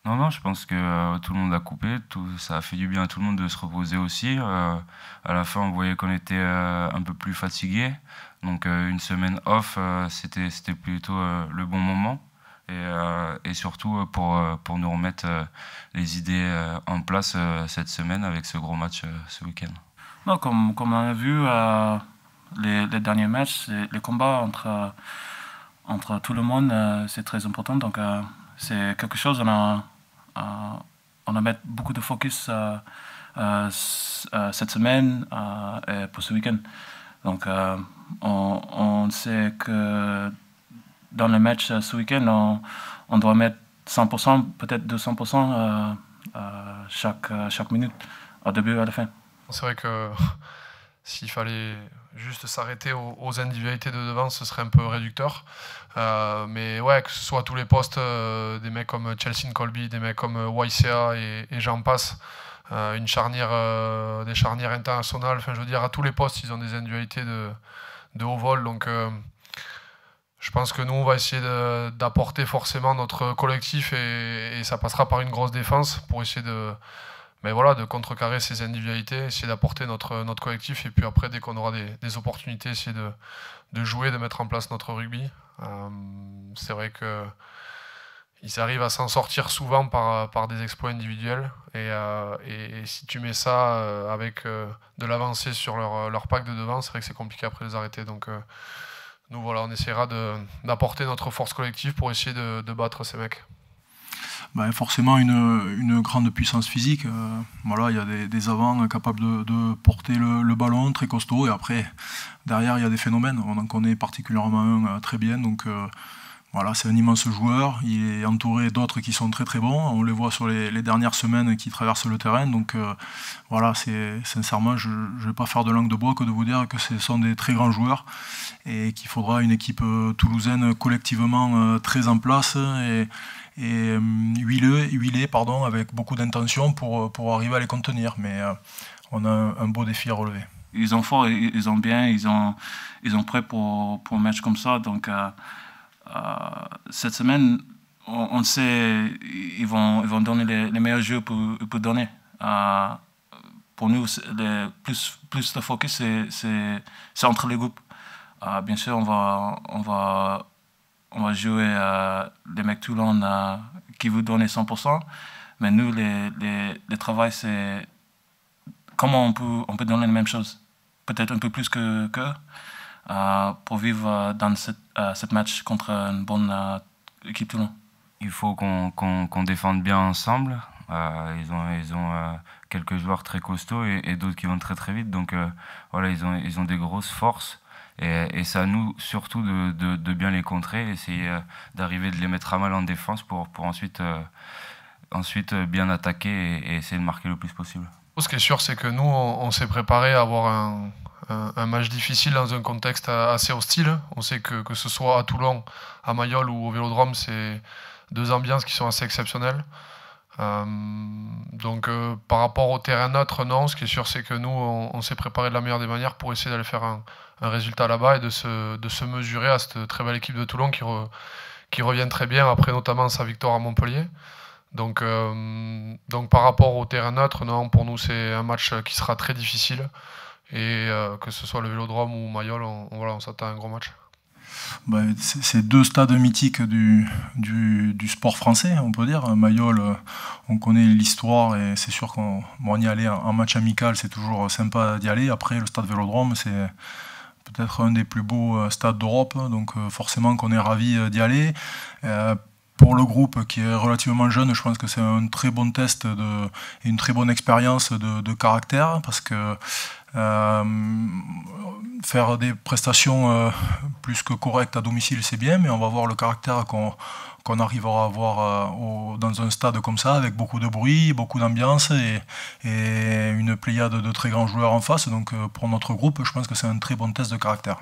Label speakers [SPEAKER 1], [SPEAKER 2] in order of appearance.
[SPEAKER 1] Non, non, je pense que tout le monde a coupé, ça a fait du bien à tout le monde de se reposer aussi. À la fin, on voyait qu'on était un peu plus fatigué, donc une semaine off, c'était plutôt le bon moment. Et surtout pour nous remettre les idées en place cette semaine avec ce gros match ce week-end.
[SPEAKER 2] Non, comme on a vu, les derniers matchs, les combats entre tout le monde, c'est très important. Donc, c'est quelque chose, euh, on a mis beaucoup de focus cette semaine et pour ce week-end. Donc, on sait que dans le match ce week-end, on doit mettre 100%, peut-être 200% chaque minute, au début et à la fin.
[SPEAKER 3] C'est vrai que s'il fallait juste s'arrêter aux individualités de devant, ce serait un peu réducteur. Mais ouais, que ce soit à tous les postes, des mecs comme Chelsea Colby, des mecs comme YCA et j'en passe, des charnières internationales, enfin je veux dire, à tous les postes, ils ont des individualités de haut vol. Donc je pense que nous, on va essayer d'apporter forcément notre collectif et ça passera par une grosse défense pour essayer de contrecarrer ces individualités, essayer d'apporter notre collectif et puis après, dès qu'on aura des opportunités, essayer de jouer, de mettre en place notre rugby. C'est vrai qu'ils arrivent à s'en sortir souvent par des exploits individuels et si tu mets ça avec de l'avancée sur leur pack de devant, c'est vrai que c'est compliqué après de les arrêter. Donc nous, voilà, on essaiera d'apporter notre force collective pour essayer de battre ces mecs.
[SPEAKER 4] Ben, forcément une grande puissance physique. Voilà, il y a des avants capables de porter le ballon, très costaud, et après, derrière, il y a des phénomènes. On en connaît particulièrement un très bien, donc voilà, c'est un immense joueur. Il est entouré d'autres qui sont très très bons. On les voit sur les dernières semaines qui traversent le terrain, donc voilà, sincèrement, je ne vais pas faire de langue de bois que de vous dire que ce sont des très grands joueurs et qu'il faudra une équipe toulousaine collectivement très en place et huilé, avec beaucoup d'intention pour arriver à les contenir. Mais on a un beau défi à relever.
[SPEAKER 2] Ils ont fort, ils ont bien, ils ont prêt pour un match comme ça. Donc cette semaine, on sait ils vont donner les meilleurs jeux pour donner. Pour nous, plus de focus, c'est entre les groupes. Bien sûr, on va jouer les mecs Toulon qui vous donnent 100%, mais nous, le travail, c'est comment on peut donner la même chose, peut-être un peu plus qu'eux, pour vivre dans cette match contre une bonne équipe Toulon.
[SPEAKER 1] Il faut qu'on défende bien ensemble. Ils ont quelques joueurs très costauds et d'autres qui vont très très vite, donc voilà, ils ont des grosses forces. Et c'est à nous surtout de bien les contrer, essayer d'arriver de les mettre à mal en défense pour ensuite bien attaquer et essayer de marquer le plus possible.
[SPEAKER 3] Ce qui est sûr, c'est que nous, on s'est préparé à avoir un match difficile dans un contexte assez hostile. On sait que ce soit à Toulon, à Mayol ou au Vélodrome, c'est deux ambiances qui sont assez exceptionnelles. Donc par rapport au terrain neutre, non. Ce qui est sûr, c'est que nous, on s'est préparé de la meilleure des manières pour essayer d'aller faire un résultat là-bas et de se mesurer à cette très belle équipe de Toulon qui revient très bien après notamment sa victoire à Montpellier. Donc par rapport au terrain neutre, non, pour nous c'est un match qui sera très difficile et que ce soit le Vélodrome ou Mayol, on s'attend à un gros match.
[SPEAKER 4] Ben, c'est deux stades mythiques du sport français, on peut dire. Mayol, on connaît l'histoire et c'est sûr qu'on y aller en match amical, c'est toujours sympa d'y aller. Après, le stade Vélodrome, c'est peut-être un des plus beaux stades d'Europe, donc forcément qu'on est ravis d'y aller. Pour le groupe qui est relativement jeune, je pense que c'est un très bon test et une très bonne expérience de caractère, parce que faire des prestations plus que correctes à domicile, c'est bien, mais on va voir le caractère qu'on arrivera à avoir dans un stade comme ça, avec beaucoup de bruit, beaucoup d'ambiance et une pléiade de très grands joueurs en face. Donc pour notre groupe, je pense que c'est un très bon test de caractère.